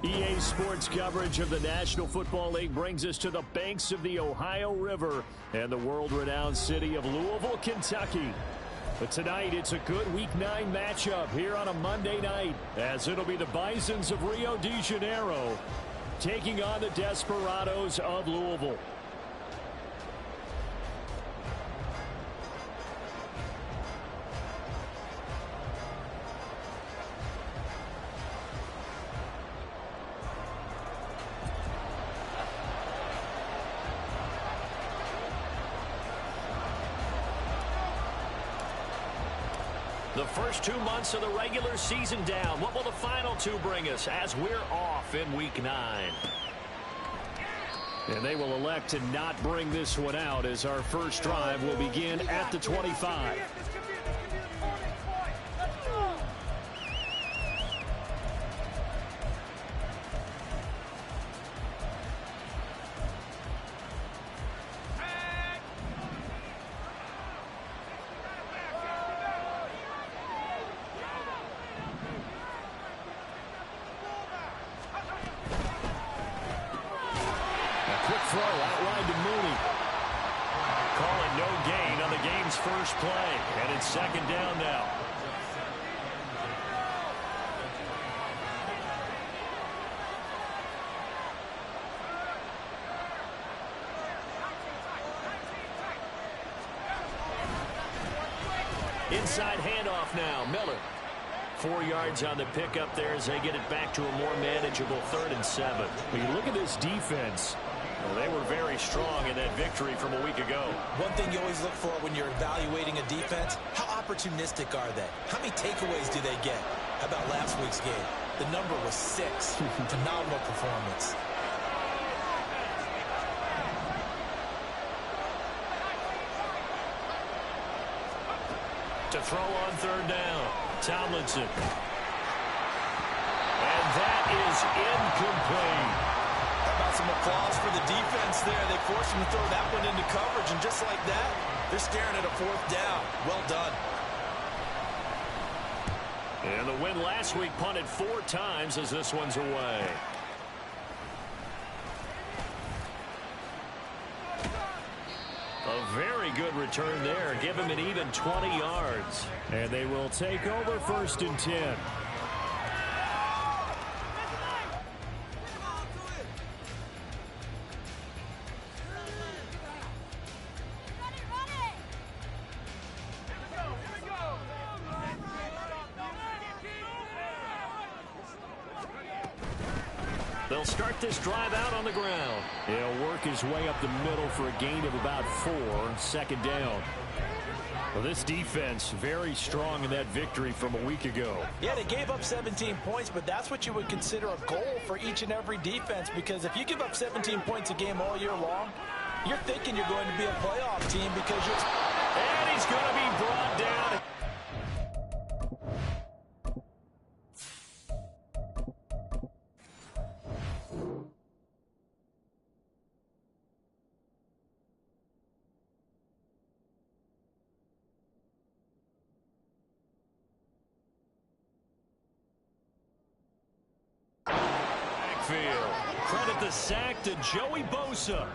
EA Sports coverage of the National Football League brings us to the banks of the Ohio River and the world-renowned city of Louisville, Kentucky. But tonight, it's a good Week 9 matchup here on a Monday night, as it'll be the Bisons of Rio de Janeiro taking on the Desperados of Louisville. The first 2 months of the regular season down. What will the final 2 bring us as we're off in Week 9? And they will elect to not bring this one out as our first drive will begin at the 25. Throw outlined to Mooney. Calling no gain on the game's first play. And it's second down now. Inside handoff now. Miller. 4 yards on the pickup there as they get it back to a more manageable 3rd and 7. When you look at this defense, well, they were very strong in that victory from a week ago. One thing you always look for when you're evaluating a defense, how opportunistic are they? How many takeaways do they get? How about last week's game? The number was 6. Phenomenal performance. To throw on 3rd down, Tomlinson. And that is incomplete. Some applause for the defense there. They forced him to throw that one into coverage, and just like that, they're staring at a 4th down. Well done. And the win last week punted 4 times as this one's away. A very good return there. Give him an even 20 yards. And they will take over 1st and 10. They'll start this drive out on the ground. He'll work his way up the middle for a gain of about 4, 2nd down. Well, this defense very strong in that victory from a week ago. Yeah, they gave up 17 points, but that's what you would consider a goal for each and every defense, because if you give up 17 points a game all year long, you're thinking you're going to be a playoff team because you're... And he's going to be brought down. Credit the sack to Joey Bosa.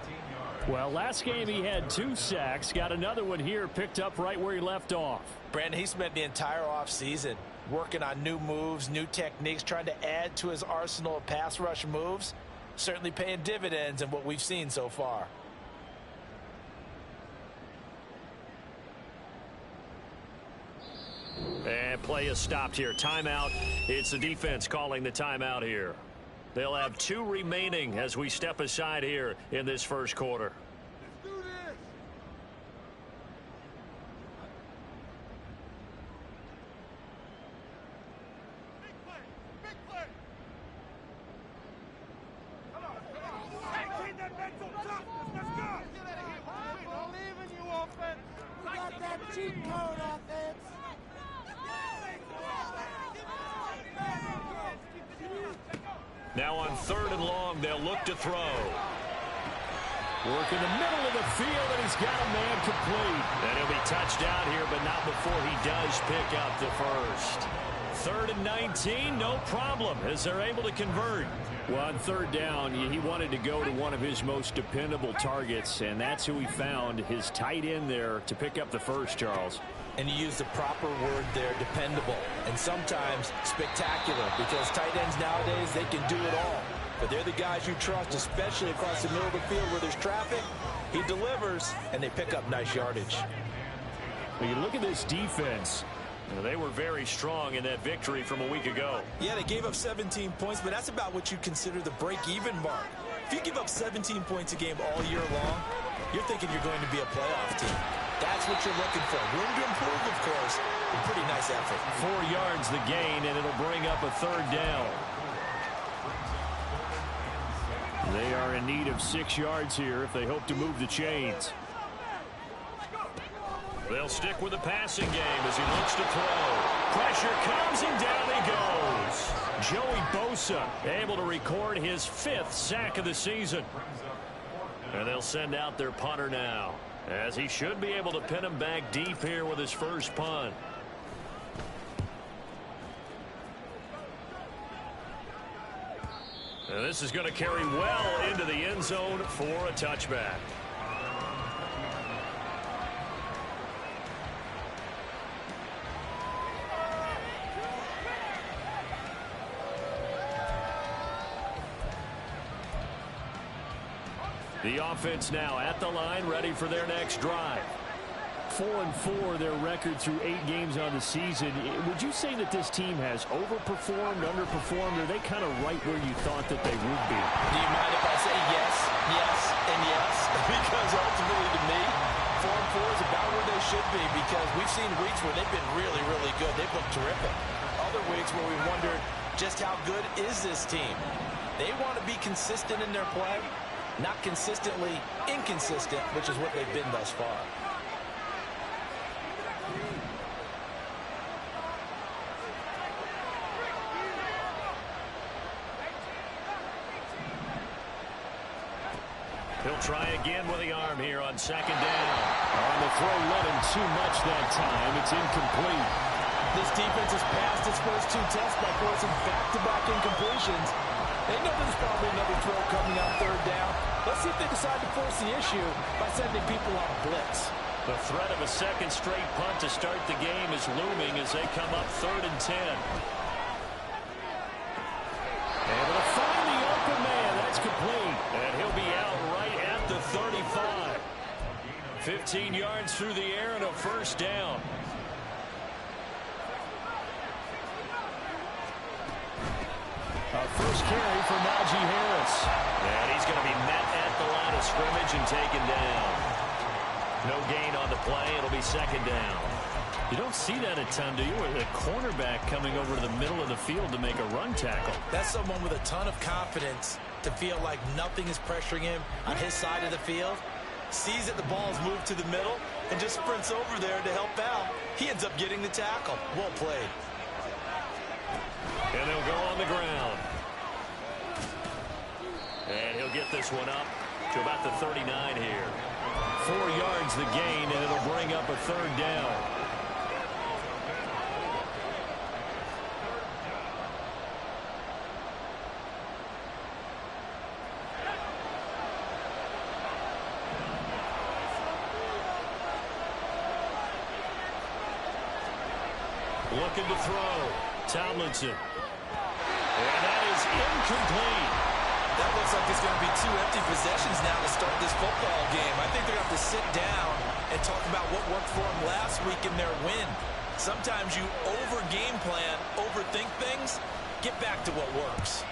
Well, last game he had 2 sacks. Got another one here, picked up right where he left off. Brandon, he spent the entire offseason working on new moves, new techniques, trying to add to his arsenal of pass rush moves. Certainly paying dividends in what we've seen so far. And play is stopped here. Timeout. It's the defense calling the timeout here. They'll have 2 remaining as we step aside here in this first quarter. Let's do this. Big play. Big play. Come on. Maintain that mental toughness. Let's go. I believe in you, offense. You got that cheat code, offense. Now on 3rd and long, they'll look to throw. Work in the middle of the field, and he's got a man complete. And he'll be touched down here, but not before he does pick up the first. 3rd and 19, no problem, as they're able to convert. Well, on 3rd down, he wanted to go to one of his most dependable targets, and that's who he found, his tight end there, to pick up the first, Charles. And you use the proper word there, dependable, and sometimes spectacular, because tight ends nowadays, they can do it all. But they're the guys you trust, especially across the middle of the field where there's traffic. He delivers, and they pick up nice yardage. When you look at this defense, they were very strong in that victory from a week ago. Yeah, they gave up 17 points, but that's about what you consider the break-even mark. If you give up 17 points a game all year long, you're thinking you're going to be a playoff team. That's what you're looking for. Room to improve, of course. A pretty nice effort. 4 yards the gain, and it'll bring up a 3rd down. They are in need of 6 yards here if they hope to move the chains. They'll stick with the passing game as he looks to throw. Pressure comes, and down he goes. Joey Bosa able to record his 5th sack of the season. And they'll send out their punter now, as he should be able to pin him back deep here with his first punt. And this is going to carry well into the end zone for a touchback. The offense now at the line, ready for their next drive. 4-4 their record through 8 games on the season. Would you say that this team has overperformed, underperformed, or are they kind of right where you thought that they would be? Do you mind if I say yes, yes, and yes? Because ultimately to me, 4-4 is about where they should be, because we've seen weeks where they've been really, really good. They've looked terrific. Other weeks where we wondered just how good is this team. They want to be consistent in their play. Not consistently inconsistent, which is what they've been thus far. He'll try again with the arm here on 2nd down. On the throw, led him too much that time. It's incomplete. This defense has passed its first 2 tests by forcing back-to-back incompletions. They know there's probably another throw coming on 3rd down. Let's see if they decide to force the issue by sending people on a blitz. The threat of a 2nd straight punt to start the game is looming as they come up 3rd and 10. Able to find the open man. That's complete. And he'll be out right at the 35. 15 yards through the air and a 1st down. First carry for Najee Harris. And he's going to be met at the line of scrimmage and taken down. No gain on the play. It'll be 2nd down. You don't see that a ton, do you? Where the cornerback coming over to the middle of the field to make a run tackle. That's someone with a ton of confidence to feel like nothing is pressuring him on his side of the field. Sees that the ball's moved to the middle and just sprints over there to help out. He ends up getting the tackle. Well played. And they'll go on the ground. And he'll get this one up to about the 39 here. 4 yards the gain, and it'll bring up a 3rd down. Looking to throw. Tomlinson. And that is incomplete. That looks like it's going to be 2 empty possessions now to start this football game. I think they're going to have to sit down and talk about what worked for them last week in their win. Sometimes you over-game plan, overthink things. Get back to what works.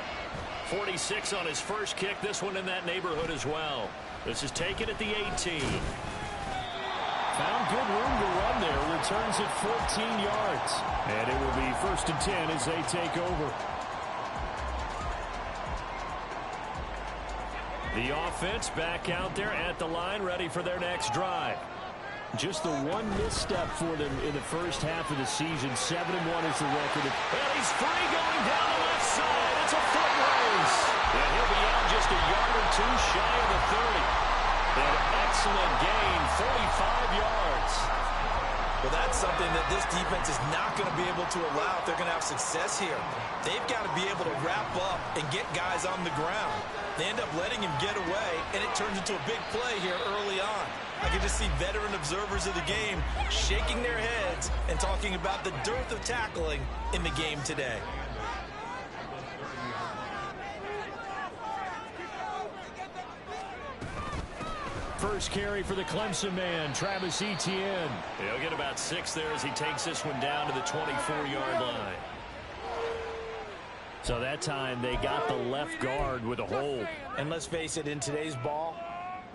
46 on his first kick. This one in that neighborhood as well. This is taken at the 18. Found good room to run there. Returns it 14 yards. And it will be 1st and 10 as they take over. The offense back out there at the line, ready for their next drive. Just the one misstep for them in the first half of the season. 7-1 is the record. And he's free going down the left side. It's a foot race. And he'll be out just a yard or 2 shy of the 30. An excellent gain, 45 yards. Well, that's something that this defense is not going to be able to allow if they're going to have success here. They've got to be able to wrap up and get guys on the ground. They end up letting him get away, and it turns into a big play here early on. I can just see veteran observers of the game shaking their heads and talking about the dearth of tackling in the game today. First carry for the Clemson man, Travis Etienne. He'll get about 6 there as he takes this one down to the 24-yard line. So that time they got the left guard with a hold. And let's face it, in today's ball,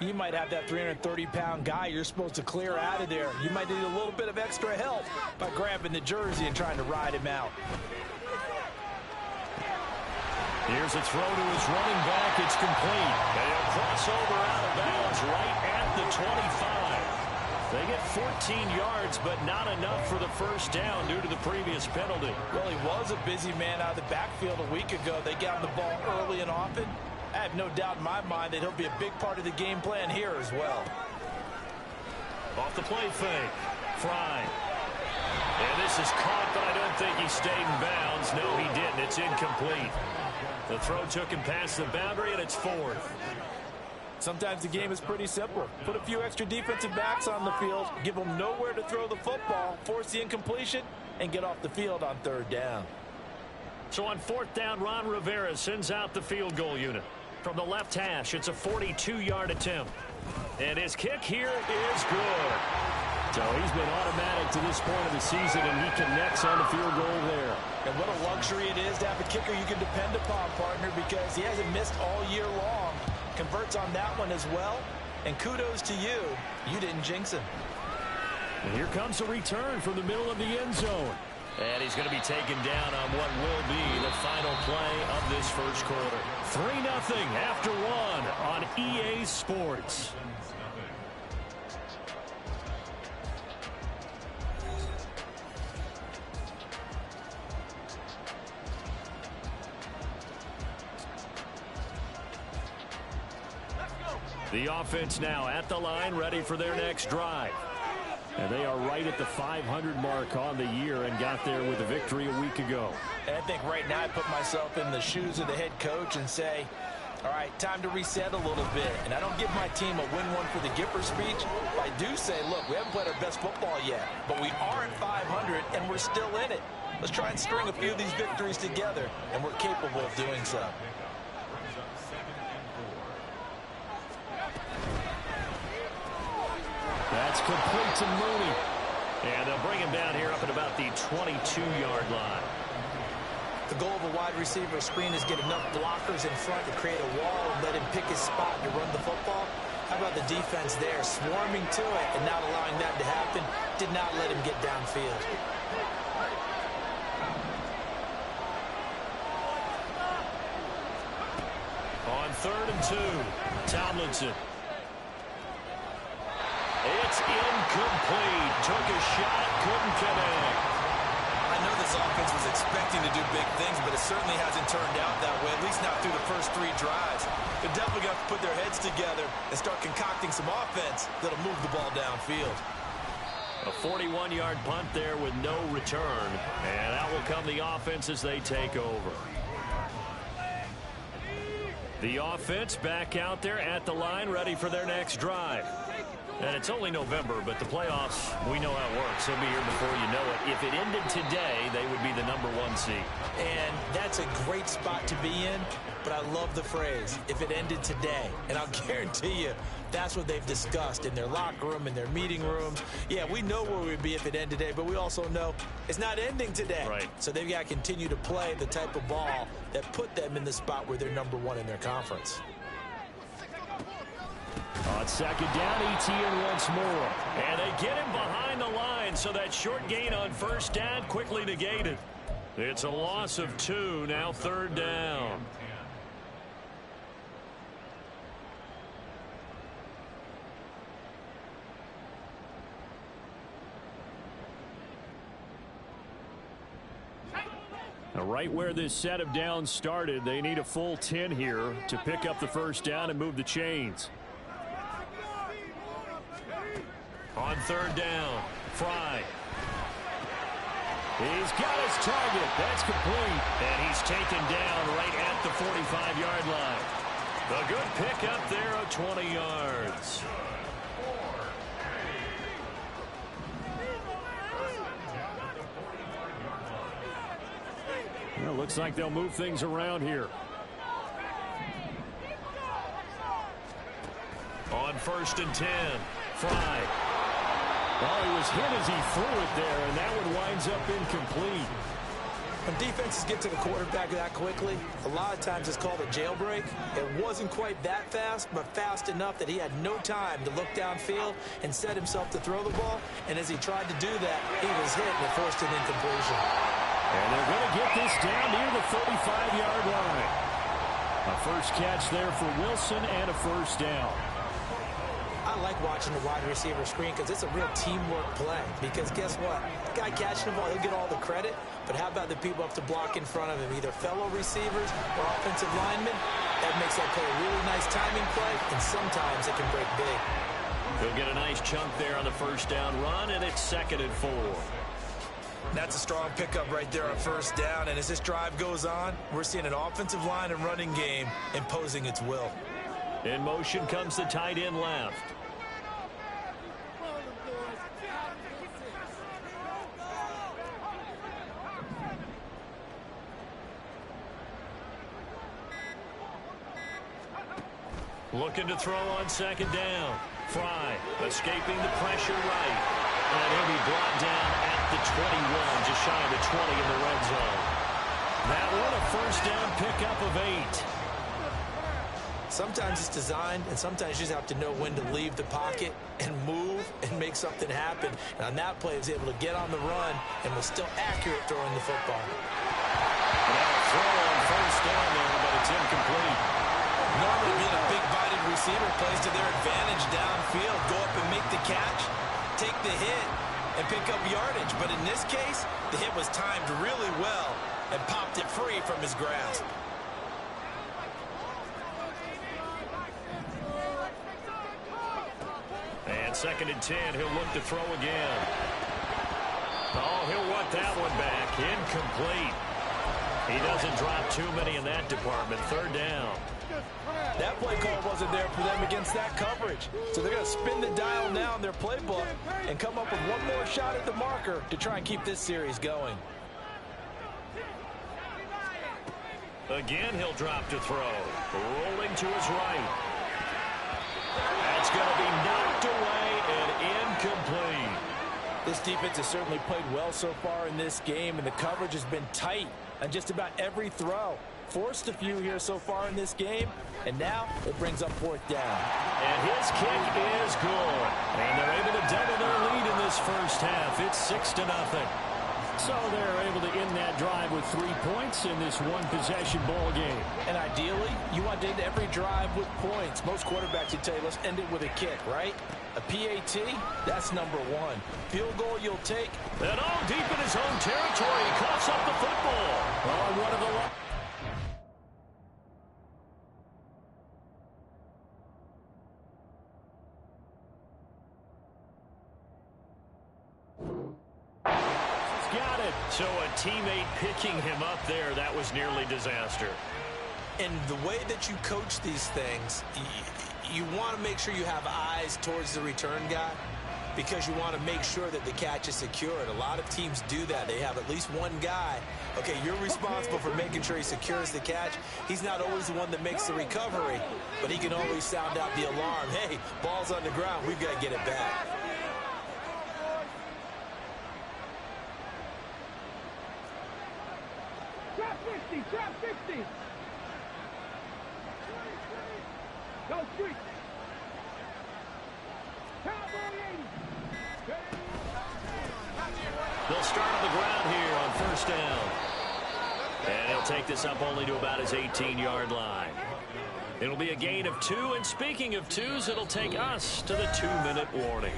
you might have that 330-pound guy you're supposed to clear out of there. You might need a little bit of extra help by grabbing the jersey and trying to ride him out. Here's a throw to his running back. It's complete. And he'll cross over out of bounds right at the 25. They get 14 yards, but not enough for the first down due to the previous penalty. Well, he was a busy man out of the backfield a week ago. They got him the ball early and often. I have no doubt in my mind that he'll be a big part of the game plan here as well. Off the play fake. Fry. And this is caught, but I don't think he stayed in bounds. No, he didn't. It's incomplete. The throw took him past the boundary, and it's 4th. Sometimes the game is pretty simple. Put a few extra defensive backs on the field, give them nowhere to throw the football, force the incompletion, and get off the field on 3rd down. So on 4th down, Ron Rivera sends out the field goal unit. From the left hash, it's a 42-yard attempt. And his kick here is good. So he's been automatic to this point of the season, and he connects on the field goal there. And what a luxury it is to have a kicker you can depend upon, partner, because he hasn't missed all year long. Converts on that one as well. And kudos to you. You didn't jinx him. And here comes a return from the middle of the end zone. And he's going to be taken down on what will be the final play of this first quarter. 3-0 after 1 on EA Sports. The offense now at the line, ready for their next drive. And they are right at the 500 mark on the year and got there with a victory a week ago. And I think right now I put myself in the shoes of the head coach and say, all right, time to reset a little bit. And I don't give my team a win one for the Gipper speech. But I do say, look, we haven't played our best football yet, but we are at 500 and we're still in it. Let's try and string a few of these victories together, and we're capable of doing so. That's complete to Mooney. And they'll bring him down here up at about the 22-yard line. The goal of a wide receiver screen is get enough blockers in front to create a wall and let him pick his spot to run the football. How about the defense there, swarming to it and not allowing that to happen? Did not let him get downfield. On 3rd and 2, Tomlinson. It's incomplete. Took a shot, couldn't connect. I know this offense was expecting to do big things, but it certainly hasn't turned out that way, at least not through the first 3 drives. They're definitely going to have to put their heads together and start concocting some offense that'll move the ball downfield. A 41-yard punt there with no return. And out will come the offense as they take over. The offense back out there at the line, ready for their next drive. And it's only November, but the playoffs, we know how it works. They'll be here before you know it. If it ended today, they would be the #1 seed. And that's a great spot to be in, but I love the phrase, if it ended today. And I'll guarantee you, that's what they've discussed in their locker room, in their meeting rooms. Yeah, we know where we'd be if it ended today, but we also know it's not ending today. Right. So they've got to continue to play the type of ball that put them in the spot where they're #1 in their conference. On 2nd down, Etienne once more. And they get him behind the line, so that short gain on 1st down quickly negated. It's a loss of 2, now 3rd down. Now, right where this set of downs started, they need a full 10 here to pick up the 1st down and move the chains. On 3rd down, Fry. He's got his target. That's complete. And he's taken down right at the 45-yard line. A good pickup there of 20 yards. Well, looks like they'll move things around here. On 1st and 10, Fry. Oh, he was hit as he threw it there, and that one winds up incomplete. When defenses get to the quarterback that quickly, a lot of times it's called a jailbreak. It wasn't quite that fast, but fast enough that he had no time to look downfield and set himself to throw the ball. And as he tried to do that, he was hit and forced an incompletion. And they're going to get this down near the 35-yard line. A first catch there for Wilson and a first down. I like watching the wide receiver screen because it's a real teamwork play. Because guess what? The guy catching the ball, he'll get all the credit. But how about the people up to block in front of him, either fellow receivers or offensive linemen? That makes that play a really nice timing play, and sometimes it can break big. He'll get a nice chunk there on the first down run, and it's 2nd and 4. That's a strong pickup right there on first down. And as this drive goes on, we're seeing an offensive line and running game imposing its will. In motion comes the tight end left. Looking to throw on 2nd down. Fry escaping the pressure right. And he'll be brought down at the 21, just shy of the 20 in the red zone. That one a first down pickup of 8. Sometimes it's designed, and sometimes you just have to know when to leave the pocket and move and make something happen. And on that play, he was able to get on the run and was still accurate throwing the football. Now throw on first down there, but it's incomplete. Normally being a big-bodied receiver plays to their advantage downfield. Go up and make the catch, take the hit, and pick up yardage. But in this case, the hit was timed really well and popped it free from his grasp. And 2nd and 10, he'll look to throw again. Oh, he'll want that one back. Incomplete. He doesn't drop too many in that department. 3rd down. That play call wasn't there for them against that coverage. So they're going to spin the dial now in their playbook and come up with one more shot at the marker to try and keep this series going. Again, he'll drop to throw. Rolling to his right. That's going to be knocked away and incomplete. This defense has certainly played well so far in this game, and the coverage has been tight on just about every throw. Forced a few here so far in this game, and now it brings up 4th down. And his kick is good. And they're able to double their lead in this first half. It's 6-0. So they're able to end that drive with 3 points in this one-possession ball game. And ideally, you want to end every drive with points. Most quarterbacks would tell you, let's end it with a kick, right? A PAT, that's number 1. Field goal you'll take. And all deep in his own territory, he coughs up the football. On one of the got it. So a teammate picking him up there, that was nearly disaster. And the way that you coach these things, you want to make sure you have eyes towards the return guy because you want to make sure that the catch is secured. A lot of teams do that. They have at least one guy. Okay, you're responsible for making sure he secures the catch. He's not always the one that makes the recovery, but he can always sound out the alarm. Hey, ball's on the ground. We've got to get it back. Drop 50, drop 50. Go street. They'll start on the ground here on first down. And he'll take this up only to about his 18-yard line. It'll be a gain of 2, and speaking of 2s, it'll take us to the 2-minute warning.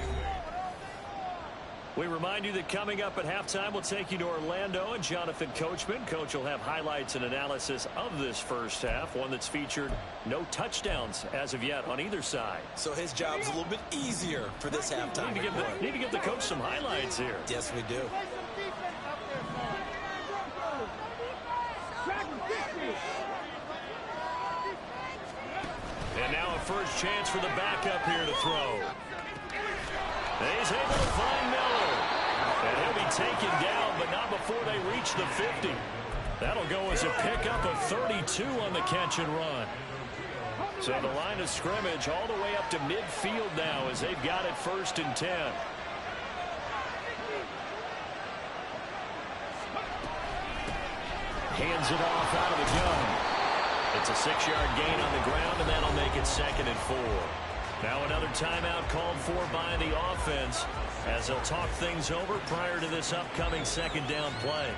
We remind you that coming up at halftime, we'll take you to Orlando and Jonathan Coachman. Coach will have highlights and analysis of this first half, one that's featured no touchdowns as of yet on either side. So his job's a little bit easier for this halftime. Need to give the coach some highlights here. Yes, we do. Play some defense up there, And now a first chance for the backup here to throw. He's able to find Miller. And he'll be taken down, but not before they reach the 50. That'll go as a pickup of 32 on the catch and run. So the line of scrimmage all the way up to midfield now as they've got it 1st and 10. Hands it off out of the gun. It's a 6-yard gain on the ground, and that'll make it 2nd and 4. Now another timeout called for by the offense as they'll talk things over prior to this upcoming 2nd down play.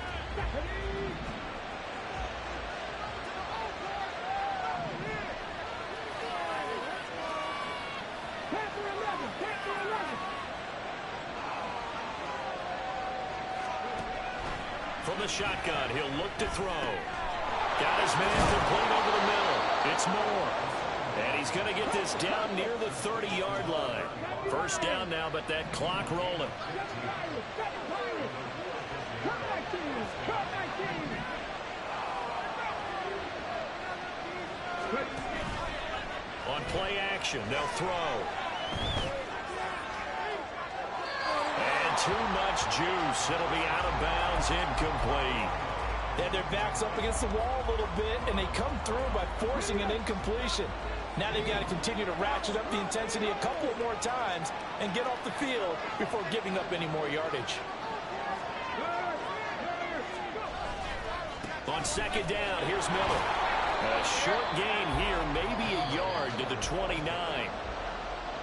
From the shotgun, he'll look to throw. Got his man complete over the middle. It's Moore. And he's going to get this down near the 30-yard line. 1st down now, but that clock rolling. On play action, they'll throw. And too much juice. It'll be out of bounds, incomplete. They had their backs up against the wall a little bit, and they come through by forcing an incompletion. Now they've got to continue to ratchet up the intensity a couple more times and get off the field before giving up any more yardage. On 2nd down, here's Miller. A short gain here, maybe a yard to the 29.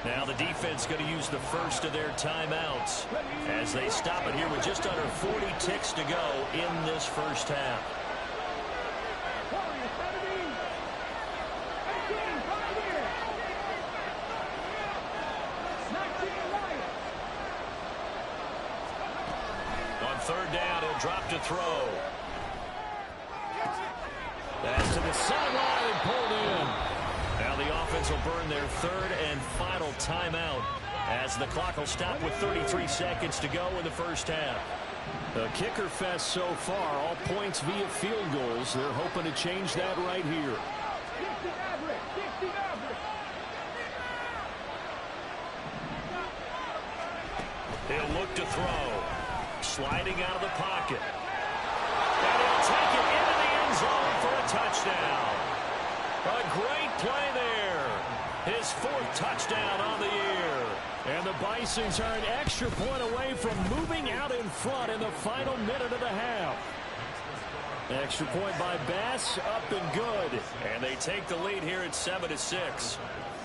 Now the defense going to use the first of their timeouts as they stop it here with just under 40 ticks to go in this 1st half. On 3rd down, he'll drop to throw. That's to the sideline and pulled in. Now the offense will burn their 3rd and final timeout as the clock will stop with 33 seconds to go in the 1st half. The kicker fest so far, all points via field goals. They're hoping to change that right here. He'll look to throw. Sliding out of the pocket. And he'll take it into the end zone for a touchdown. A great play there. His 4th touchdown on the year. And the Bisons are an extra point away from moving out in front in the final minute of the half. Extra point by Bass, up and good. And they take the lead here at 7-6.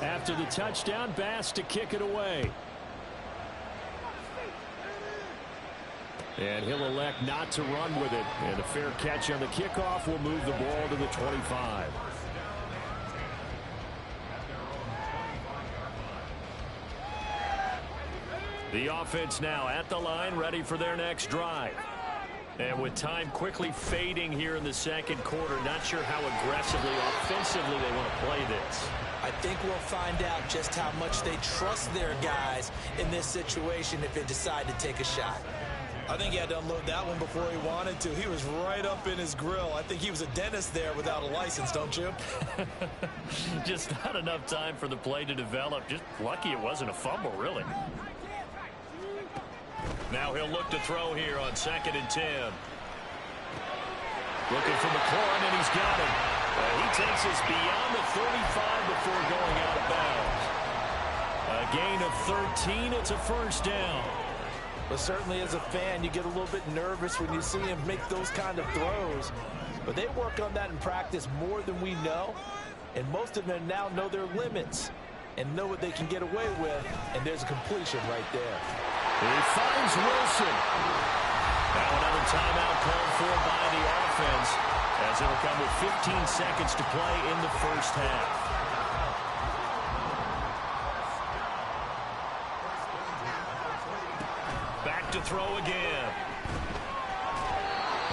After the touchdown, Bass to kick it away. And he'll elect not to run with it. And a fair catch on the kickoff will move the ball to the 25. The offense now at the line, ready for their next drive. And with time quickly fading here in the 2nd quarter, not sure how aggressively, offensively they want to play this. I think we'll find out just how much they trust their guys in this situation if they decide to take a shot. I think he had to unload that one before he wanted to. He was right up in his grill. I think he was a dentist there without a license, don't you? Just not enough time for the play to develop. Just lucky it wasn't a fumble, really. Now he'll look to throw here on 2nd and 10. Looking for McLaurin, and he's got it. He takes us beyond the 35 before going out of bounds. A gain of 13. It's a 1st down. But certainly as a fan, you get a little bit nervous when you see him make those kind of throws. But they work on that in practice more than we know. And most of them now know their limits and know what they can get away with. And there's a completion right there. He finds Wilson. Now another timeout called for by the offense as it'll come with 15 seconds to play in the 1st half. Back to throw again.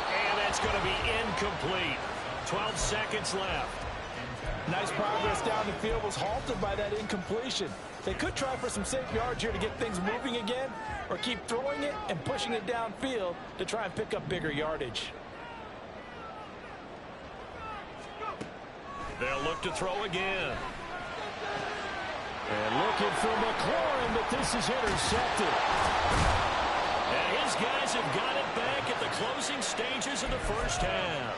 And that's going to be incomplete. 12 seconds left. Nice progress down the field was halted by that incompletion. They could try for some safe yards here to get things moving again, or keep throwing it and pushing it downfield to try and pick up bigger yardage. They'll look to throw again. looking for McLaurin, but this is intercepted. And his guys have got it back at the closing stages of the first half.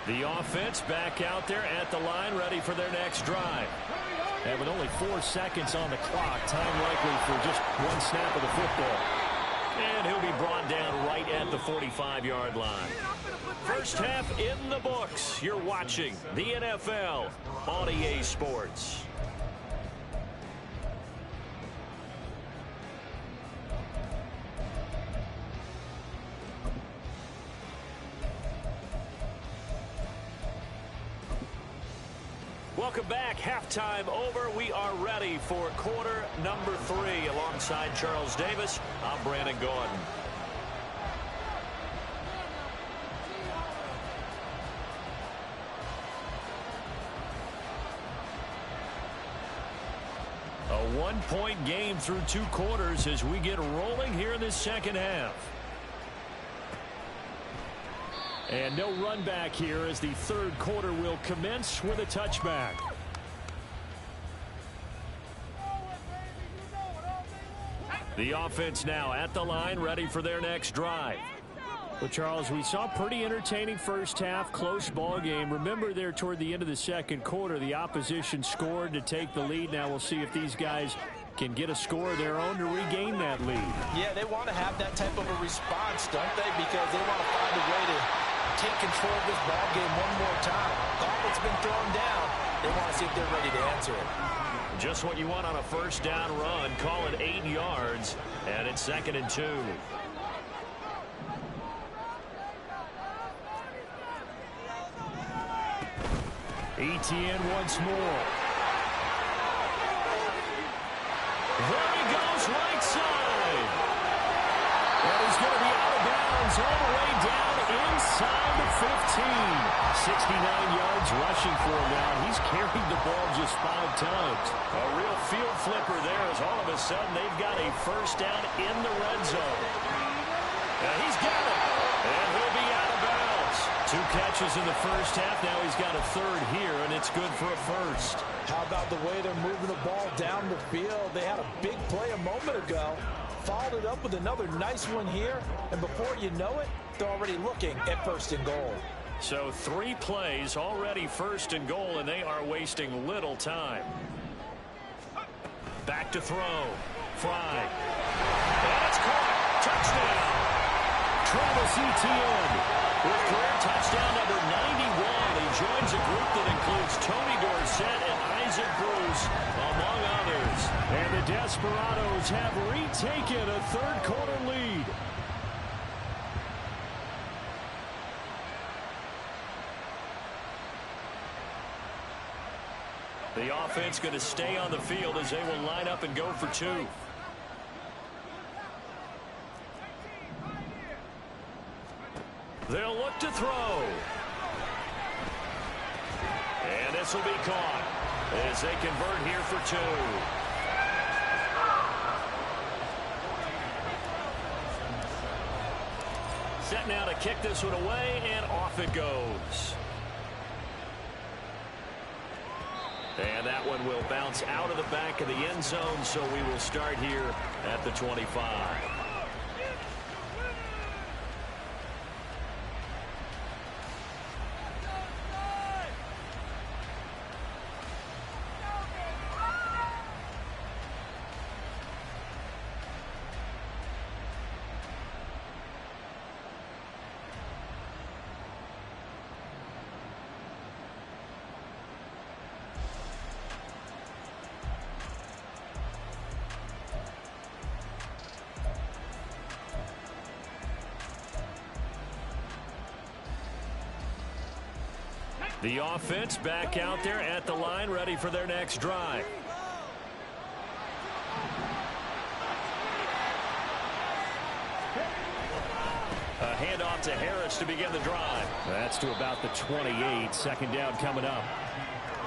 The offense back out there at the line, ready for their next drive. And with only 4 seconds on the clock, time likely for just one snap of the football. And he'll be brought down right at the 45-yard line. First half in the books. You're watching the NFL on EA Sports. Welcome back. Halftime over. We are ready for quarter number 3. Alongside Charles Davis, I'm Brandon Gordon. A one-point game through 2 quarters as we get rolling here in this second half. And no run back here as the third quarter will commence with a touchback. The offense now at the line, ready for their next drive. Well, Charles, we saw a pretty entertaining first half, close ball game. Remember there toward the end of the second quarter, the opposition scored to take the lead. Now we'll see if these guys can get a score of their own to regain that lead. Yeah, they want to have that type of a response, don't they? Because they want to find a way to take control of this ball game one more time. Gauntlet's been thrown down. They want to see if they're ready to answer it. Just what you want on a first down run. Call it 8 yards, and it's 2nd and 2. Etienne once more. There he goes, right side. And he's going to be out of bounds all the way down inside the 15. 69 yards rushing for him now. He's carried the ball just 5 times. A real field flipper there as all of a sudden they've got a first down in the red zone. And he's got it. And he'll be out of bounds. 2 catches in the first half. Now he's got a third here, and it's good for a first. How about the way they're moving the ball down the field? They had a big play a moment ago. Followed it up with another nice one here. And before you know it, they're already looking at 1st and goal. So 3 plays already 1st and goal, and they are wasting little time. Back to throw. Fry. And it's caught. Touchdown. Travis Etienne with career touchdown number 91. He joins a group that includes Tony Dorsett and Isaac Bruce, among others. And the Desperados have retaken a third-quarter lead. The offense going to stay on the field as they will line up and go for 2. They'll look to throw. And this will be caught as they convert here for 2. Set now to kick this one away, and off it goes. And that one will bounce out of the back of the end zone, so we will start here at the 25. The offense back out there at the line, ready for their next drive. A handoff to Harris to begin the drive. That's to about the 28. 2nd down coming up.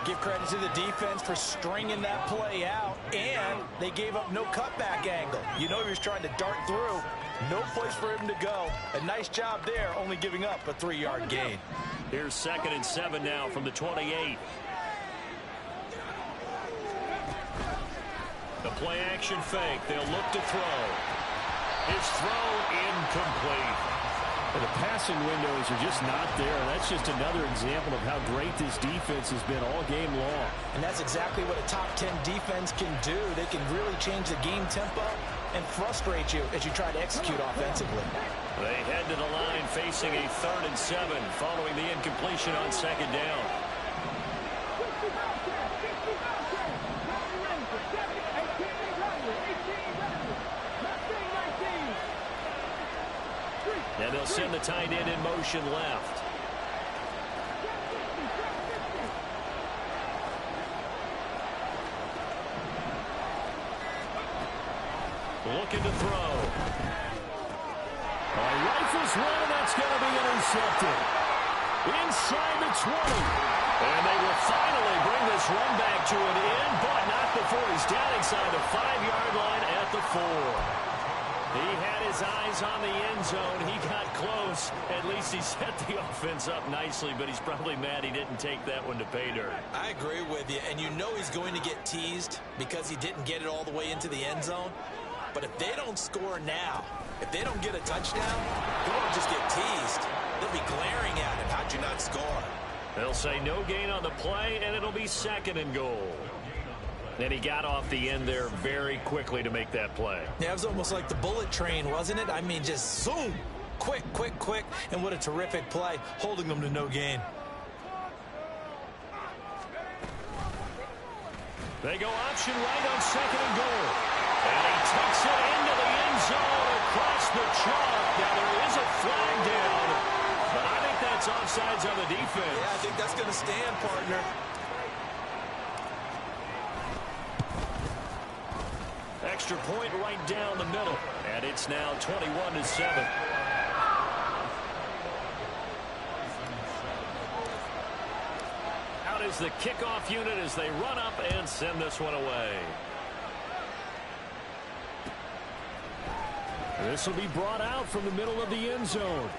Give credit to the defense for stringing that play out, and they gave up no cutback angle. You know he was trying to dart through. No place for him to go. A nice job there, only giving up a 3-yard gain. Here's 2nd and 7 now from the 28. The play action fake. They'll look to throw. His throw incomplete. And the passing windows are just not there. That's just another example of how great this defense has been all game long. And that's exactly what a top 10 defense can do. They can really change the game tempo and frustrate you as you try to execute offensively. They head to the line facing a 3rd and 7 following the incompletion on 2nd down. And they'll send the tight end in motion left. Looking to throw. Rifles one, and that's going to be intercepted. Inside the 20. And they will finally bring this run back to an end, but not before he's down inside the 5-yard line at the 4. He had his eyes on the end zone. He got close. At least he set the offense up nicely, but he's probably mad he didn't take that one to pay dirt. I agree with you, and you know he's going to get teased because he didn't get it all the way into the end zone. But if they don't score now, if they don't get a touchdown, he won't just get teased. They'll be glaring at him. How'd you not score? They'll say no gain on the play, and it'll be 2nd and goal. And he got off the end there very quickly to make that play. Yeah, it was almost like the bullet train, wasn't it? I mean, just zoom. Quick, quick, quick. And what a terrific play, holding them to no gain. They go option right on 2nd and goal. And he takes it into the end zone across the chalk. Now there is a flag down, but I think that's offsides on the defense. Yeah, I think that's going to stand, partner. Extra point right down the middle. And it's now 21-7. Out is the kickoff unit as they run up and send this one away. This will be brought out from the middle of the end zone.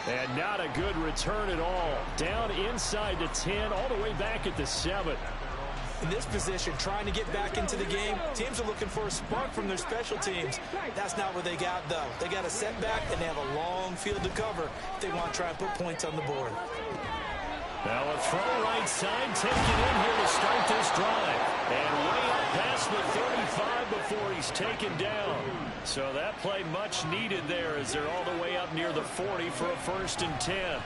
And not a good return at all. Down inside the 10, all the way back at the 7. In this position, trying to get back into the game, teams are looking for a spark from their special teams. That's not what they got, though. They got a setback, and they have a long field to cover if they want to try and put points on the board. Now a throw right side, taken in here to start this drive. And way up past the 35 before he's taken down. So that play much needed there as they're all the way up near the 40 for a 1st and 10.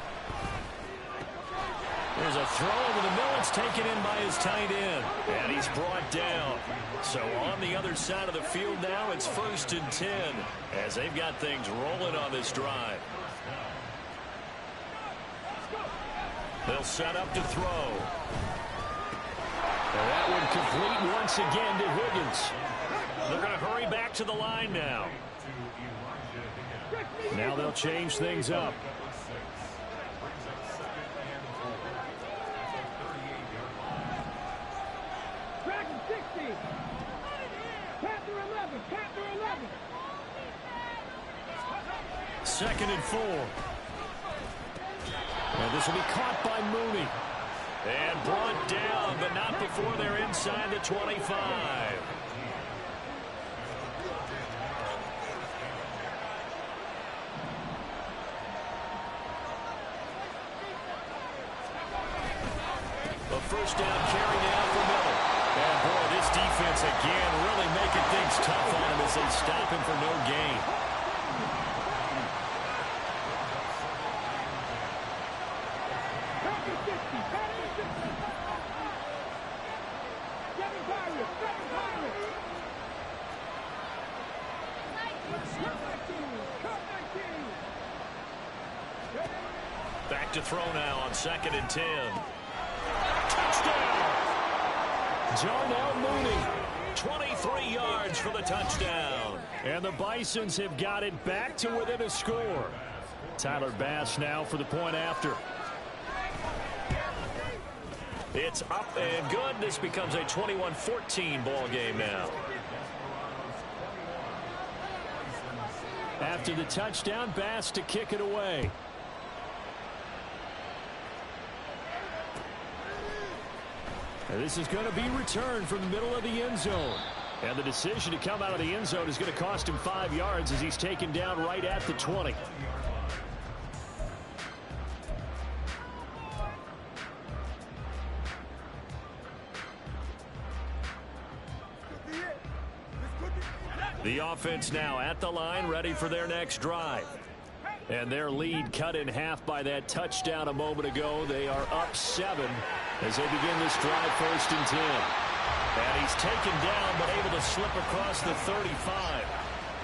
There's a throw over the middle. It's taken in by his tight end. And he's brought down. So on the other side of the field now, it's 1st and 10 as they've got things rolling on this drive. They'll set up to throw. And that one complete once again to Higgins. They're going to hurry back to the line now. Now they'll change things up. Second and 4. And this will be caught by Mooney. And brought down, but not before they're inside the 25. A 1st down carry now for Miller. And boy, this defense again really making things tough on him as they stop him for no gain. Back to throw now on 2nd and 10. Touchdown! Darnell Mooney, 23 yards for the touchdown. And the Bisons have got it back to within a score. Tyler Bass now for the point after. It's up and good. This becomes a 21-14 ball game now. After the touchdown, Bass to kick it away. And this is going to be returned from the middle of the end zone. And the decision to come out of the end zone is going to cost him 5 yards as he's taken down right at the 20. The offense now at the line, ready for their next drive. And their lead cut in half by that touchdown a moment ago. They are up 7 as they begin this drive, 1st and 10. And he's taken down but able to slip across the 35.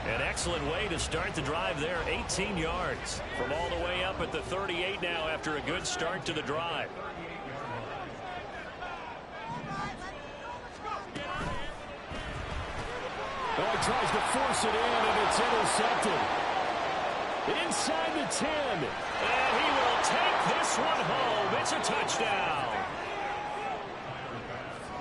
An excellent way to start the drive there, 18 yards. From all the way up at the 38 now after a good start to the drive. Oh, he tries to force it in, and it's intercepted. Inside the 10, and he will take this one home. It's a touchdown.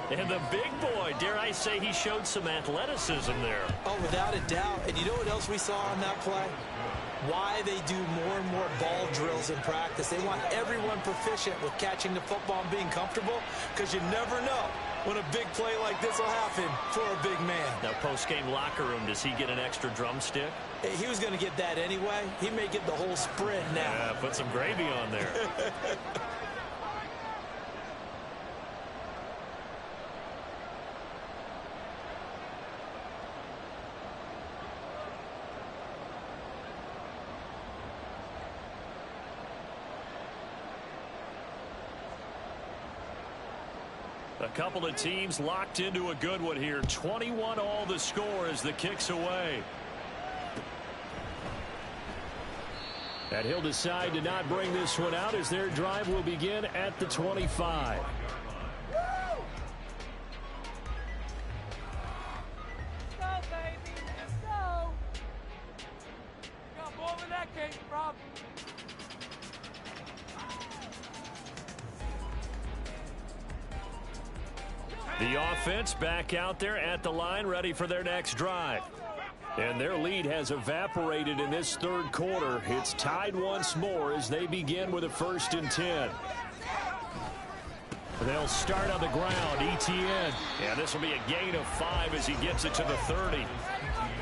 And the big boy, dare I say, he showed some athleticism there. Oh, without a doubt. And you know what else we saw on that play? Why they do more and more ball drills in practice. They want everyone proficient with catching the football and being comfortable, because you never know when a big play like this will happen for a big man. Now, post-game locker room, does he get an extra drumstick? He was going to get that anyway. He may get the whole spread now. Yeah, put some gravy on there. A couple of teams locked into a good one here. 21 all the score as the kick's away. And he'll decide to not bring this one out as their drive will begin at the 25. Let's go, baby. Let's go. Got more where that came from. The offense back out there at the line, ready for their next drive. And their lead has evaporated in this third quarter. It's tied once more as they begin with a 1st and 10. They'll start on the ground, Etienne. And this will be a gain of 5 as he gets it to the 30.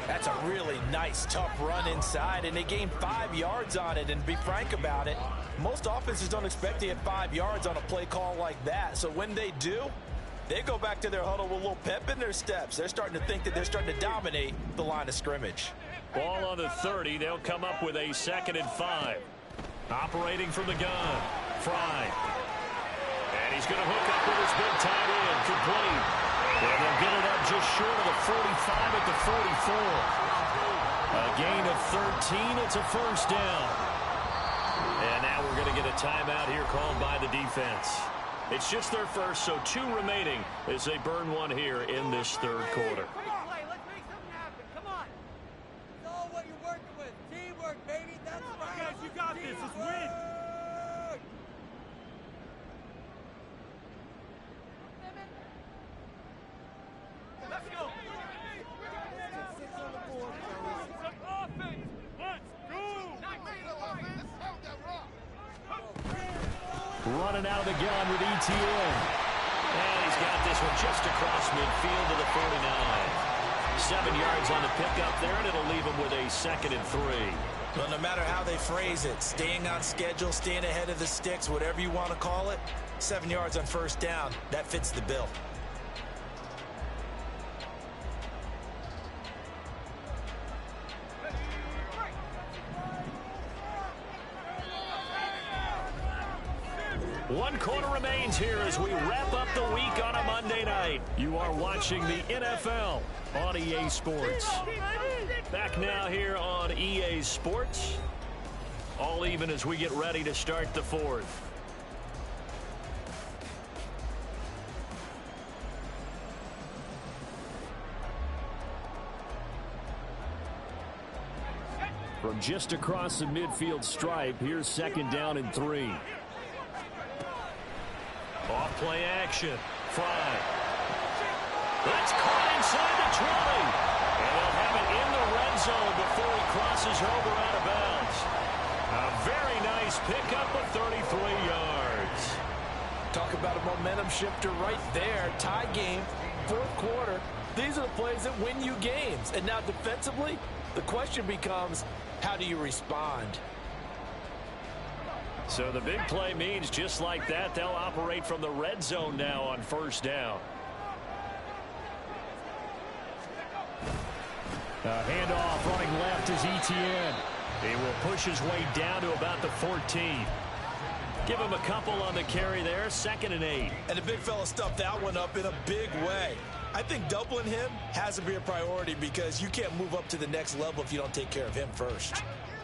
That's a really nice, tough run inside, and they gained 5 yards on it. And to be frank about it, most offenses don't expect to get 5 yards on a play call like that. So when they do, they go back to their huddle with a little pep in their steps. They're starting to think that they're starting to dominate the line of scrimmage. Ball on the 30. They'll come up with a 2nd and 5. Operating from the gun. Fry. And he's going to hook up with his big tight end. Complete. And they'll get it up just short of the 45 at the 44. A gain of 13. It's a 1st down. And now we're going to get a timeout here called by the defense. It's just their first, so 2 remaining as they burn one here in this third quarter. Let's make something happen. Come on. It's all what you're working with. Teamwork, baby. That's right. Guys, you got this. Let's win. Let's go. Some offense. Let's go. Running out of the gun with Etienne. And he's got this one just across midfield to the 49. 7 yards on the pickup there, and it'll leave him with a 2nd and 3. Well, no matter how they phrase it, staying on schedule, staying ahead of the sticks, whatever you want to call it, 7 yards on 1st down, that fits the bill. One quarter remains here as we wrap up the week on a Monday night. You are watching the NFL on EA Sports. Back now here on EA Sports. All even as we get ready to start the 4th. From just across the midfield stripe, here's 2nd down and 3. Off play action. Fry. That's caught inside the 20. And they'll have it in the red zone before he crosses over out of bounds. A very nice pickup of 33 yards. Talk about a momentum shifter right there. Tie game, fourth quarter. These are the plays that win you games. And now defensively, the question becomes, how do you respond? So the big play means just like that, they'll operate from the red zone now on first down. Handoff running left is Etienne. He will push his way down to about the 14. Give him a couple on the carry there, 2nd and 8. And the big fella stuffed that one up in a big way. I think doubling him has to be a priority because you can't move up to the next level if you don't take care of him first.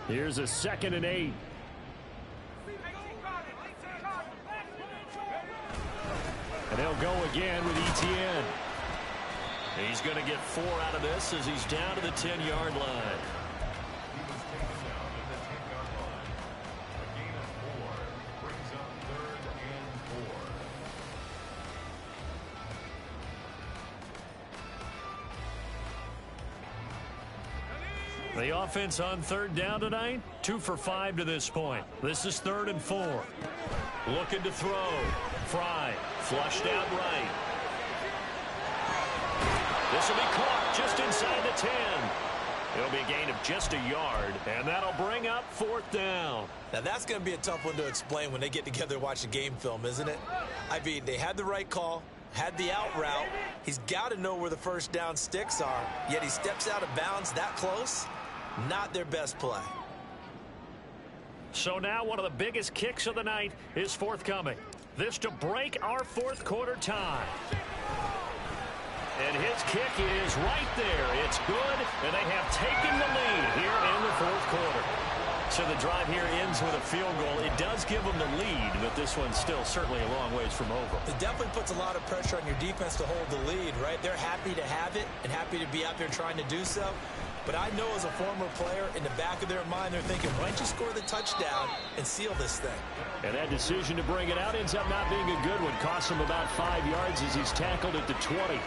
Here's a 2nd and 8. And they'll go again with Etienne. He's going to get 4 out of this as he's down to the 10-yard line. The offense on 3rd down tonight, 2 for 5 to this point. This is 3rd and 4. Looking to throw. Fry flushed out right. This will be caught just inside the 10. It'll be a gain of just a yard, and that'll bring up 4th down. Now that's going to be a tough one to explain when they get together and watch the game film, isn't it? I mean, they had the right call, had the out route. He's got to know where the first down sticks are, yet he steps out of bounds that close. Not their best play. So now one of the biggest kicks of the night is forthcoming. This to break our fourth quarter tie. And his kick is right there. It's good, and they have taken the lead here in the fourth quarter. So the drive here ends with a field goal. It does give them the lead, but this one's still certainly a long ways from over. It definitely puts a lot of pressure on your defense to hold the lead, right? They're happy to have it and happy to be out there trying to do so. But I know as a former player, in the back of their mind, they're thinking, why don't you score the touchdown and seal this thing? And that decision to bring it out ends up not being a good one. Costs him about 5 yards as he's tackled at the 20.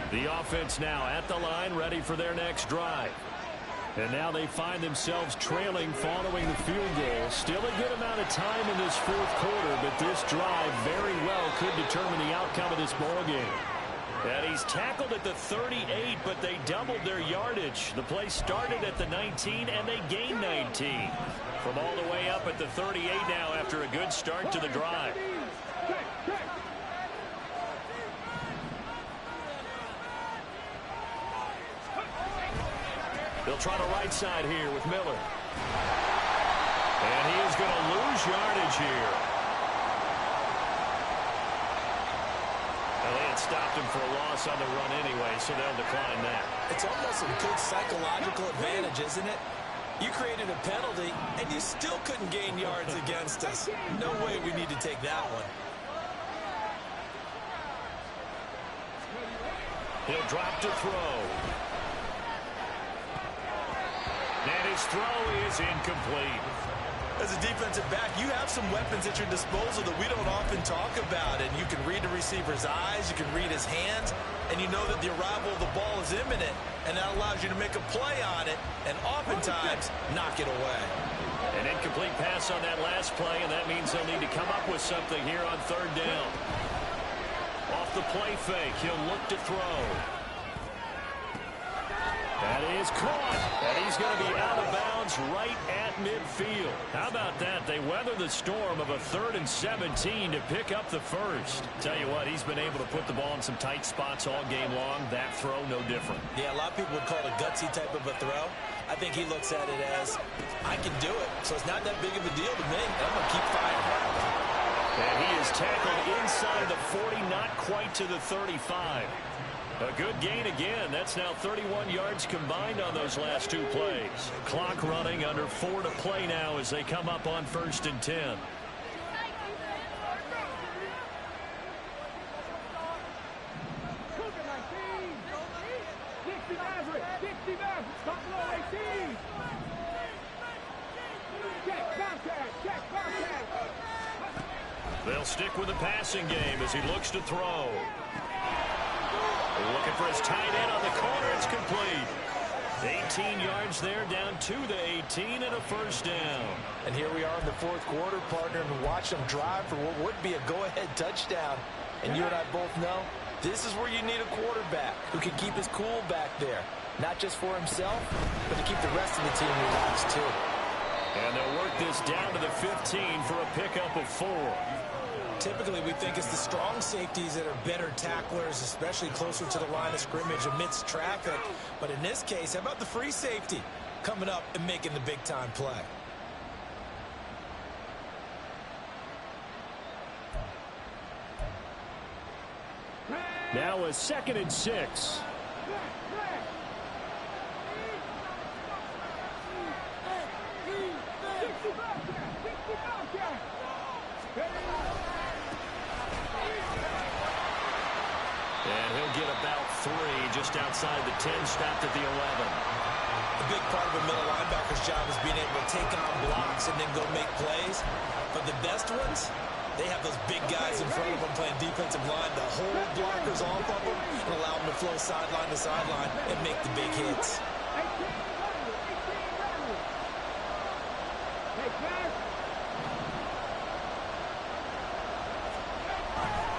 The offense now at the line, ready for their next drive. And now they find themselves trailing following the field goal. Still a good amount of time in this fourth quarter, but this drive very well could determine the outcome of this ball game. And he's tackled at the 38, but they doubled their yardage. The play started at the 19, and they gained 19. From all the way up at the 38 now after a good start to the drive. They'll try the right side here with Miller. And he is going to lose yardage here. Well, they had stopped him for a loss on the run anyway, so they'll decline that. It's almost a good psychological advantage, isn't it? You created a penalty, and you still couldn't gain yards against us. No way we need to take that one. He'll drop to throw. And his throw is incomplete. As a defensive back, you have some weapons at your disposal that we don't often talk about. And you can read the receiver's eyes, you can read his hands, and you know that the arrival of the ball is imminent. And that allows you to make a play on it and oftentimes knock it away. An incomplete pass on that last play, and that means they'll need to come up with something here on 3rd down. Off the play fake, he'll look to throw. That is caught, and he's going to be out of bounds right at midfield. How about that? They weather the storm of a 3rd and 17 to pick up the first. Tell you what, he's been able to put the ball in some tight spots all game long. That throw, no different. Yeah, a lot of people would call it a gutsy type of a throw. I think he looks at it as, I can do it, so it's not that big of a deal to me. I'm going to keep firing. And he is tackled inside the 40, not quite to the 35. A good gain again. That's now 31 yards combined on those last 2 plays. Clock running, under 4 to play now as they come up on 1st and 10. They'll stick with the passing game as he looks to throw. Looking for his tight end on the corner. It's complete. 18 yards there, down to the 18 and a first down. And here we are in the fourth quarter, partner, and watch them drive for what would be a go-ahead touchdown. And you and I both know this is where you need a quarterback who can keep his cool back there. Not just for himself, but to keep the rest of the team relaxed too. And they'll work this down to the 15 for a pickup of 4. Typically, we think it's the strong safeties that are better tacklers, especially closer to the line of scrimmage amidst traffic. But in this case, how about the free safety coming up and making the big-time play? Now a 2nd and 6. And he'll get about 3 just outside the 10, stopped at the 11. A big part of a middle linebacker's job is being able to take on blocks and then go make plays. But the best ones, they have those big guys in front of them playing defensive line to hold blockers off of them and allow them to flow sideline to sideline and make the big hits.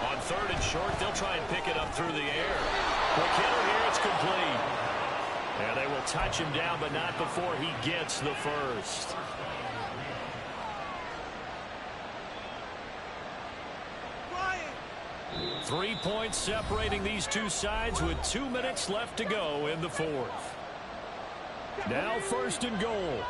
On 3rd and short, they'll try and pick it up through the air. McKinnon here, it's complete. And they will touch him down, but not before he gets the first. Quiet. 3 points separating these two sides with 2 minutes left to go in the 4th. Now 1st and goal.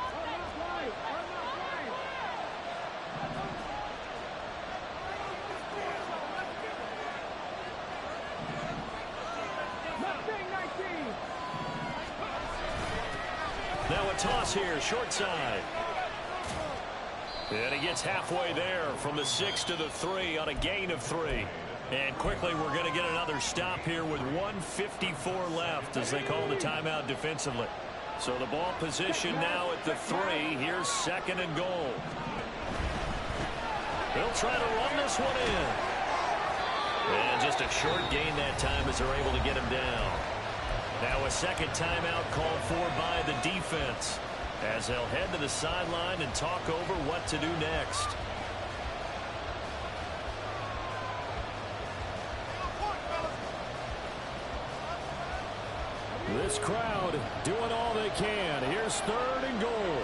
Now a toss here, short side. And he gets halfway there from the 6 to the 3 on a gain of 3. And quickly we're going to get another stop here with 1:54 left as they call the timeout defensively. So the ball position now at the 3. Here's 2nd and goal. They'll try to run this one in. And just a short gain that time as they're able to get him down. Now a 2nd timeout called for by the defense as they'll head to the sideline and talk over what to do next. This crowd doing all they can. Here's 3rd and goal.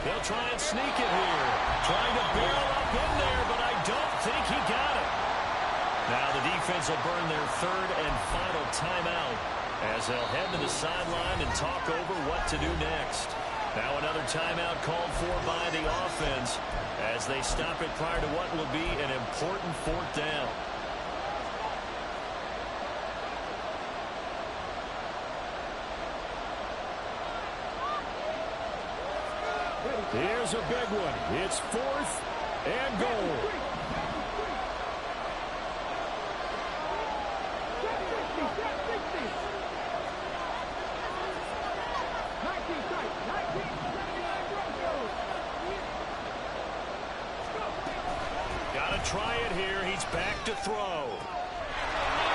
They'll try and sneak it here. Trying to barrel up in there, but I don't think he got it. Now the defense will burn their 3rd and final timeout as they'll head to the sideline and talk over what to do next. Now another timeout called for by the offense as they stop it prior to what will be an important 4th down. Here's a big one. It's 4th and goal. Got to try it here. He's back to throw.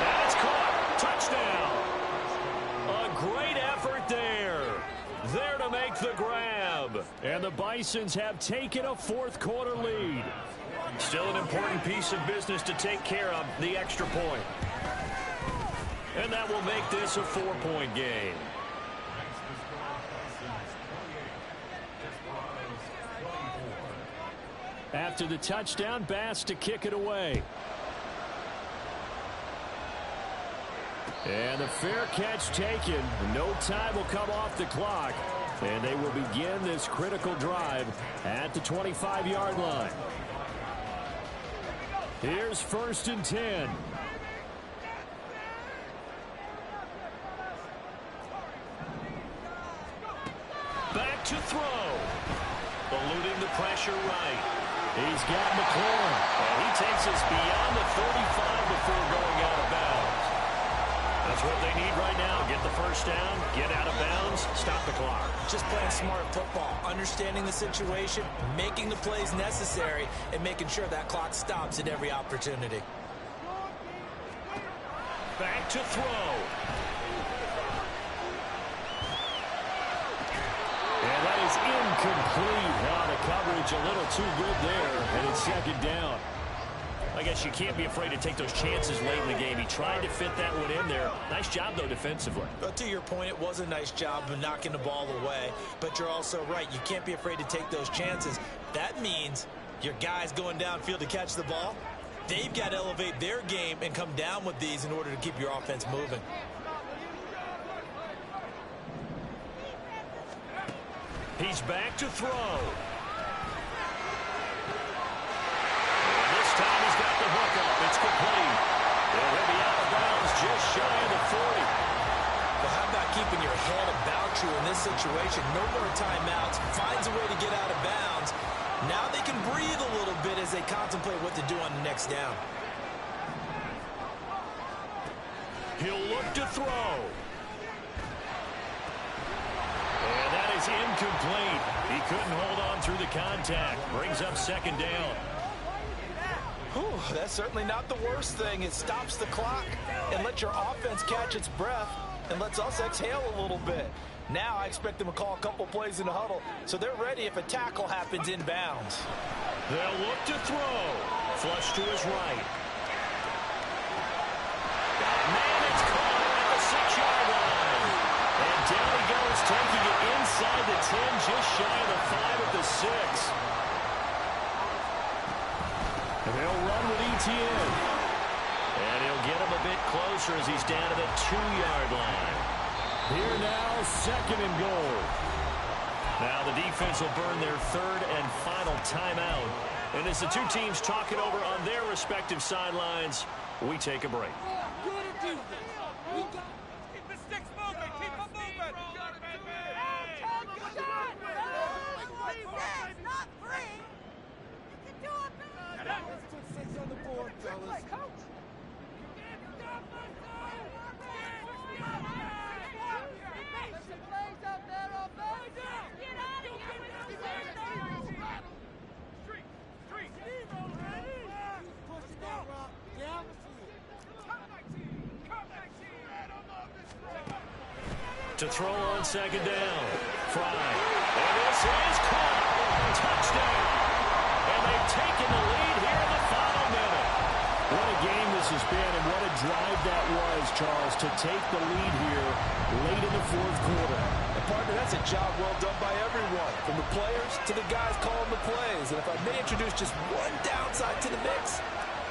And it's caught. Touchdown. A great effort there. There to make the grab. And the Bisons have taken a 4th quarter lead. Still an important piece of business to take care of, the extra point. And that will make this a 4-point game. After the touchdown, Bass to kick it away. And the fair catch taken. No time will come off the clock. And they will begin this critical drive at the 25-yard line. Here's 1st and 10. Back to throw. Eluding the pressure right. He's got McLaurin. And he takes us beyond the 35 before going out of bounds. A That's what they need right now. Get the first down, get out of bounds, stop the clock. Just playing smart football, understanding the situation, making the plays necessary, and making sure that clock stops at every opportunity. Back to throw. And that is incomplete. The coverage a little too good there, and it's second down. I guess you can't be afraid to take those chances late in the game. He tried to fit that one in there. Nice job, though, defensively. But to your point, it was a nice job of knocking the ball away. But you're also right. You can't be afraid to take those chances. That means your guys going downfield to catch the ball, they've got to elevate their game and come down with these in order to keep your offense moving. He's back to throw. It's complete. He'll be out of bounds just shy of the 40. Well, how about keeping your head about you in this situation? No more timeouts. Finds a way to get out of bounds. Now they can breathe a little bit as they contemplate what to do on the next down. He'll look to throw. And that is incomplete. He couldn't hold on through the contact. Brings up second down. Whew, that's certainly not the worst thing. It stops the clock and lets your offense catch its breath and lets us exhale a little bit. Now I expect them to call a couple plays in the huddle so they're ready if a tackle happens inbounds. They'll look to throw. Flush to his right. Man, it's caught at the 6-yard line. And down he goes, taking it inside the 10, just shy of the 5 at the 6. They'll run with Etienne. And he'll get him a bit closer as he's down to the 2-yard line. Here now, second and goal. Now the defense will burn their third and final timeout. And as the two teams talk it over on their respective sidelines, we take a break. Keep the sticks moving. Keep them moving. Not three. You can do it. Let's put 6 on the board, fellas. To throw on second down. Fry. And this is caught. Touchdown. And they've taken the lead here in the final minute. What a game this has been, and what a drive that was, Charles, to take the lead here late in the fourth quarter. And partner, that's a job well done by everyone, from the players to the guys calling the plays. And if I may introduce just one downside to the mix,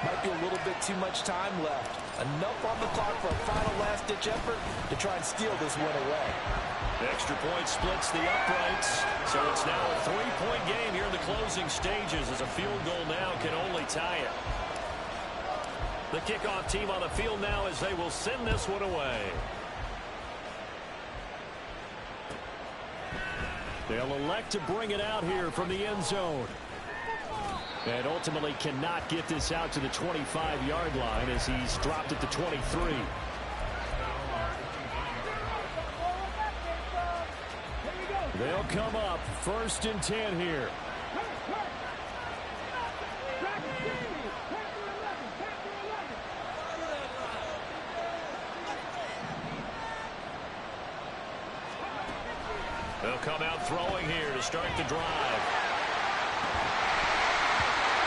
might be a little bit too much time left. Enough on the clock for a final last-ditch effort to try and steal this win away. The extra point splits the uprights, so it's now a 3-point game here in the closing stages as a field goal now can only tie it. The kickoff team on the field now as they will send this one away. They'll elect to bring it out here from the end zone. And ultimately cannot get this out to the 25-yard line as he's dropped at the 23. They'll come up 1st and 10 here. They'll come out throwing here to start the drive.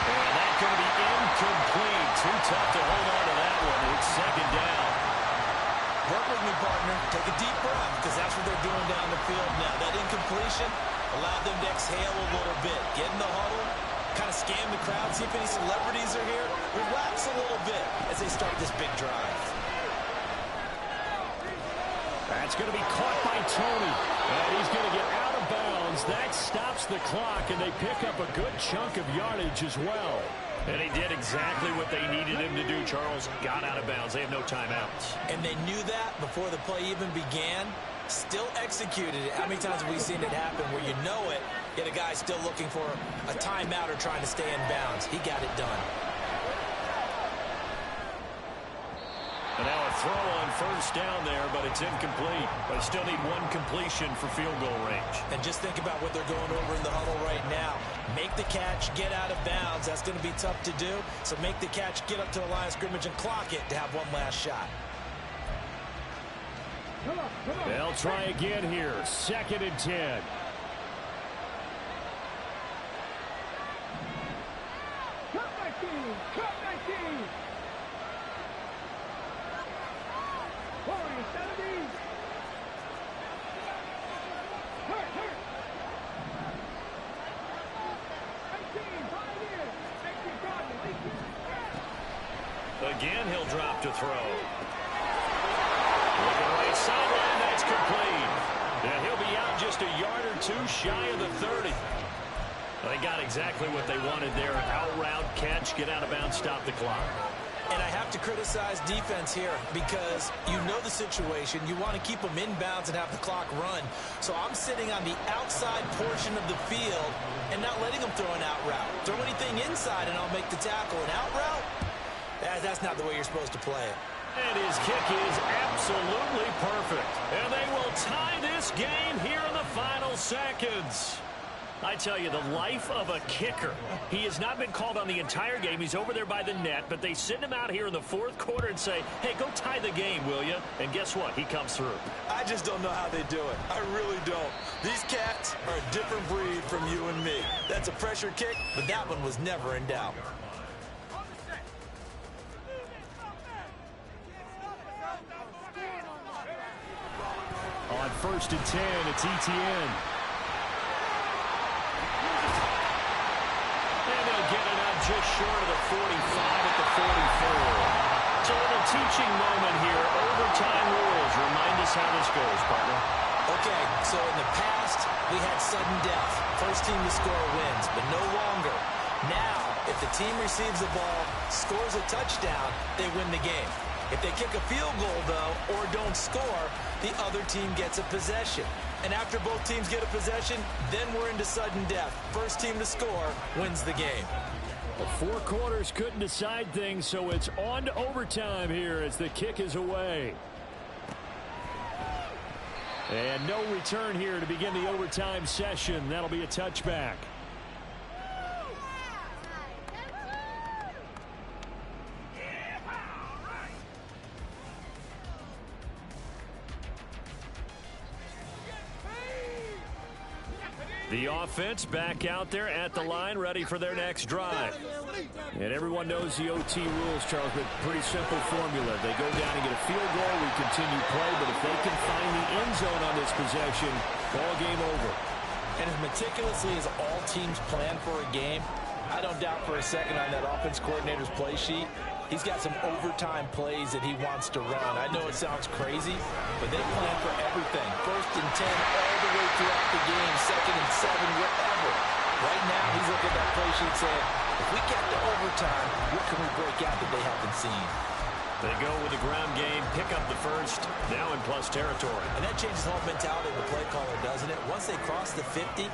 And that's going to be incomplete. Too tough to hold on to that one. It's second down. Work with me, partner. Take a deep breath, because that's what they're doing down the field now. That incompletion allowed them to exhale a little bit. Get in the huddle, kind of scan the crowd, see if any celebrities are here. Relax a little bit as they start this big drive. That's going to be caught by Tony. And he's going to get out of bounds. That stops the clock, and they pick up a good chunk of yardage as well. And he did exactly what they needed him to do, Charles. Got out of bounds. They have no timeouts. And they knew that before the play even began. Still executed it. How many times have we seen it happen where you know it, yet a guy still looking for a timeout or trying to stay in bounds? He got it done. And now a throw on first down there, but it's incomplete. They still need one completion for field goal range. And just think about what they're going over in the huddle right now. Make the catch, get out of bounds. That's going to be tough to do. So make the catch, get up to the line of scrimmage, and clock it to have one last shot. They'll try again here. 2nd and 10. Again, he'll drop to throw. Looking right sideline, that's complete. And he'll be out just a yard or two shy of the 30. They got exactly what they wanted there. Out route, catch, get out of bounds, stop the clock. And I have to criticize defense here because you know the situation. You want to keep them inbounds and have the clock run. So I'm sitting on the outside portion of the field and not letting them throw an out route. Throw anything inside and I'll make the tackle. An out route? That's not the way you're supposed to play it. And his kick is absolutely perfect. And they will tie this game here in the final seconds. I tell you, the life of a kicker. He has not been called on the entire game. He's over there by the net, but they send him out here in the 4th quarter and say, hey, go tie the game, will you? And guess what? He comes through. I just don't know how they do it. I really don't. These cats are a different breed from you and me. That's a pressure kick, but that one was never in doubt. On 1st and 10, it's ETN. And they'll get it out just short of the 45 at the 44. It's a little teaching moment here. Overtime rules. Remind us how this goes, partner. Okay, so in the past, we had sudden death. First team to score wins, but no longer. Now, if the team receives the ball, scores a touchdown, they win the game. If they kick a field goal, though, or don't score, the other team gets a possession. And after both teams get a possession, then we're into sudden death. First team to score wins the game. The 4 quarters couldn't decide things, so it's on to overtime here as the kick is away. And no return here to begin the overtime session. That'll be a touchback. The offense back out there at the line, ready for their next drive. And everyone knows the OT rules, Charles, but pretty simple formula. They go down and get a field goal, we continue play, but if they can find the end zone on this possession, ball game over. And as meticulously as all teams plan for a game, I don't doubt for a second on that offense coordinator's play sheet, he's got some overtime plays that he wants to run. I know it sounds crazy, but they plan for everything. 1st and 10 all the way throughout the game, 2nd and 7, whatever. Right now, he's looking at that play sheet saying, if we get to overtime, what can we break out that they haven't seen? They go with the ground game, pick up the first, now in plus territory. And that changes the whole mentality of the play caller, doesn't it? Once they cross the 50,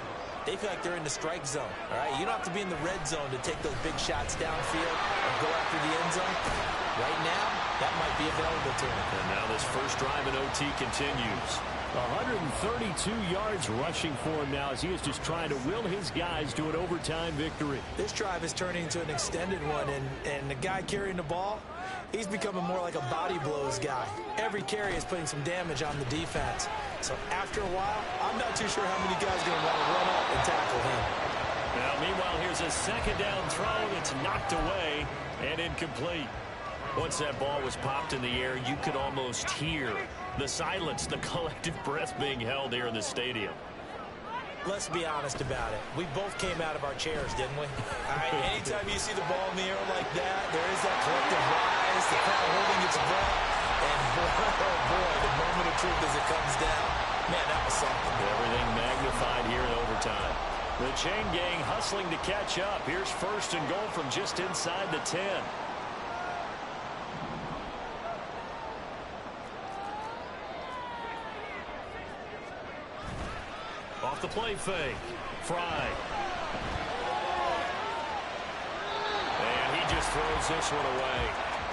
they feel like they're in the strike zone, all right? You don't have to be in the red zone to take those big shots downfield and go after the end zone. Right now, that might be available to them. And now this first drive in OT continues. 132 yards rushing for him now as he is just trying to will his guys to an overtime victory. This drive is turning into an extended one, and the guy carrying the ball, he's becoming more like a body blows guy. Every carry is putting some damage on the defense. So after a while, I'm not too sure how many guys are going to want to run up and tackle him. Now, meanwhile, here's a 2nd down throw that's knocked away and incomplete. Once that ball was popped in the air, you could almost hear the silence, the collective breath being held here in the stadium. Let's be honest about it. We both came out of our chairs, didn't we? All right, anytime you see the ball in the air like that, there is that collective rise, the crowd holding its breath, and boy, the moment of truth as it comes down. Man, that was something. Everything magnified here in overtime. The chain gang hustling to catch up. Here's 1st and goal from just inside the 10. Off the play fake. Fry. And he just throws this one away.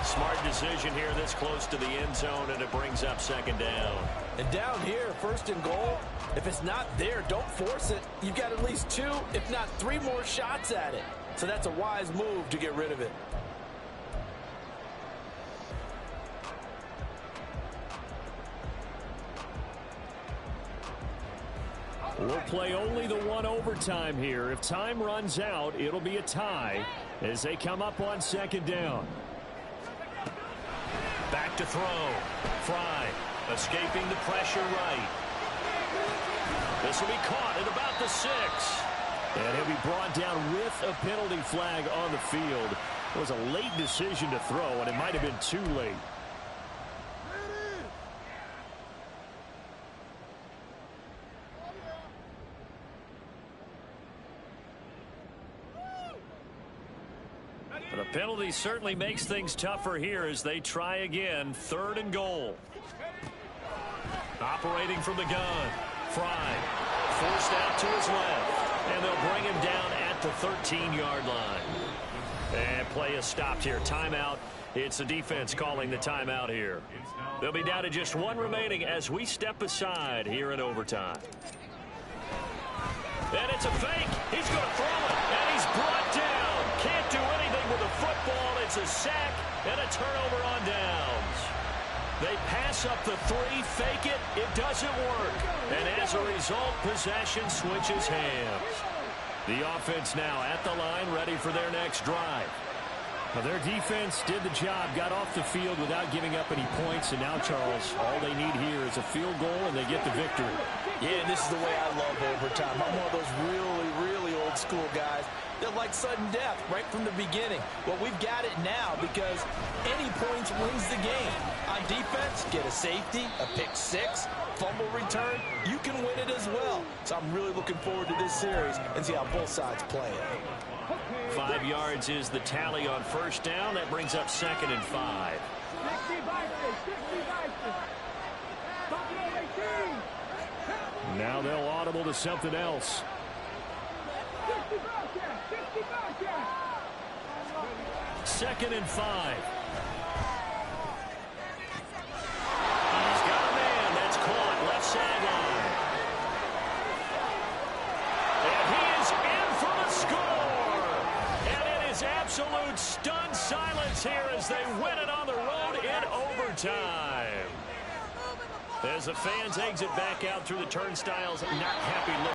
Smart decision here this close to the end zone, and it brings up second down. And down here, first and goal, if it's not there, don't force it. You've got at least 2, if not 3 more shots at it. So that's a wise move to get rid of it. We'll play only the one overtime here. If time runs out, it'll be a tie as they come up on second down. Back to throw. Fry escaping the pressure right. This will be caught at about the 6. And he'll be brought down with a penalty flag on the field. It was a late decision to throw, and it might have been too late. But a penalty certainly makes things tougher here as they try again. 3rd and goal. Operating from the gun. Fry forced out to his left. And they'll bring him down at the 13-yard line. And play is stopped here. Timeout. It's the defense calling the timeout here. They'll be down to just 1 remaining as we step aside here in overtime. And it's a fake. He's going to throw it. And he's brought down. Can't do anything with the football. It's a sack and a turnover on downs. They pass up the 3, fake it. It doesn't work. And as a result, possession switches hands. The offense now at the line, ready for their next drive. Well, their defense did the job, got off the field without giving up any points, and now, Charles, all they need here is a field goal, and they get the victory. Yeah, and this is the way I love overtime. I'm one of those really, really old school guys that like sudden death right from the beginning. Well, we've got it now because any points wins the game. On defense, get a safety, a pick 6, fumble return, you can win it as well. So I'm really looking forward to this series and see how both sides play it. 5 yards is the tally on first down. That brings up 2nd and 5. Now they'll audible to something else. 2nd and 5. He's got a man. That's caught. Left sideline. And he is in for the score. And it is absolute stunned silence here as they win it on the road in overtime. As the fans exit back out through the turnstiles, not happy looking.